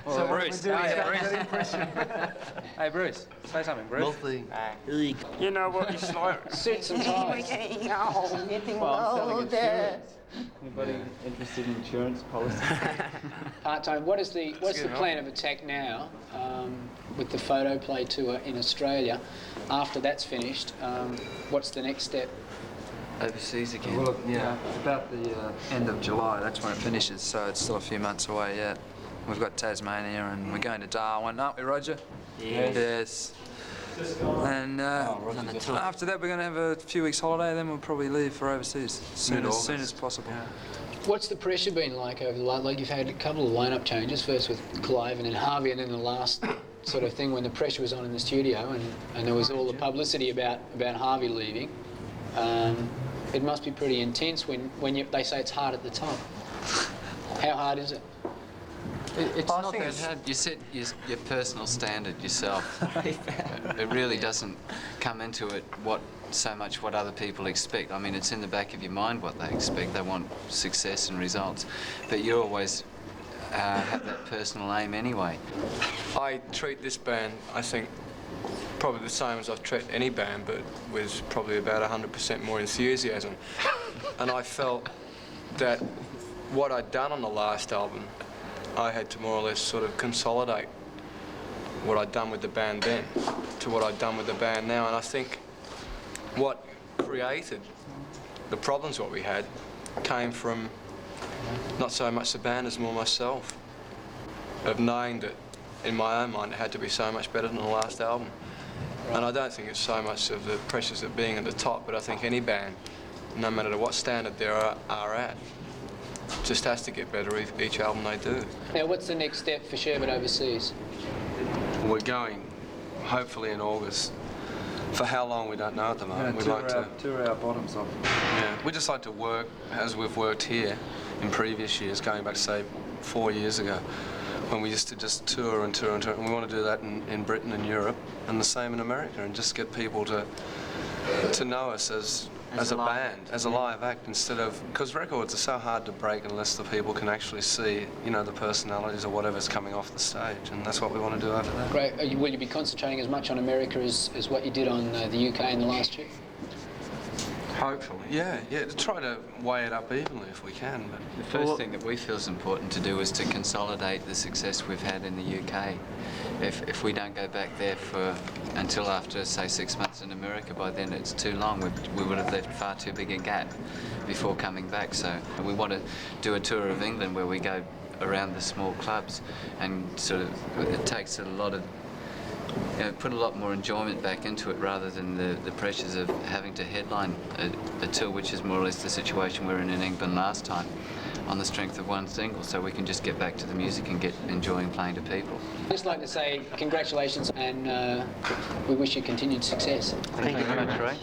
So Bruce. Hey, Bruce, say something, Bruce. Nothing. You know what it's like. Suits and ties. Anybody interested in insurance policy? Part-time. What's the plan of attack now with the photo play tour in Australia? After that's finished, what's the next step? Overseas again. Well, yeah, about the end of July, that's when it finishes, so it's still a few months away yet. We've got Tasmania and we're going to Darwin, aren't we, Roger? Yes. And after that we're going to have a few weeks holiday, then we'll probably leave for overseas as soon as possible. Yeah. What's the pressure been like over the last, like you've had a couple of lineup changes, first with Clive and then Harvey, and then the last sort of thing when the pressure was on in the studio and there was all the publicity about Harvey leaving. It must be pretty intense when they say it's hard at the top. How hard is it? It's not that hard. You set your personal standard yourself. It really doesn't come into it so much what other people expect. I mean, it's in the back of your mind what they expect. They want success and results. But you always have that personal aim anyway. I treat this band, I think, probably the same as I've treated any band, but with probably about 100% more enthusiasm. And I felt that what I'd done on the last album, I had to more or less sort of consolidate what I'd done with the band then to what I'd done with the band now. And I think what created the problems what we had came from not so much the band as more myself, of knowing that in my own mind it had to be so much better than the last album. And I don't think it's so much of the pressures of being at the top, but I think any band, no matter what standard they are at, just has to get better each album they do. Now, what's the next step for Sherbet overseas? We're going, hopefully in August. For how long, we don't know at the moment. We'd like to tour our bottoms off. Yeah, we just like to work as we've worked here in previous years, going back, say, 4 years ago, when we used to just tour and tour and tour. And we want to do that in Britain and Europe, and the same in America, and just get people to know us as a band, as a live act, instead of, because records are so hard to break unless the people can actually see, you know, the personalities or whatever's coming off the stage, and that's what we want to do over there. Great. Will you be concentrating as much on America as what you did on the UK in the last year? Hopefully, yeah, to try to weigh it up evenly if we can. But the first thing that we feel is important to do is to consolidate the success we've had in the UK. If we don't go back there until after, say, 6 months in America, by then it's too long. We would have left far too big a gap before coming back. So we want to do a tour of England where we go around the small clubs, and sort of it takes a lot of, put a lot more enjoyment back into it rather than the pressures of having to headline a tour, which is more or less the situation we were in England last time, on the strength of one single, so we can just get back to the music and get enjoying playing to people. I'd just like to say congratulations, and we wish you continued success. Thank you very much, Ray.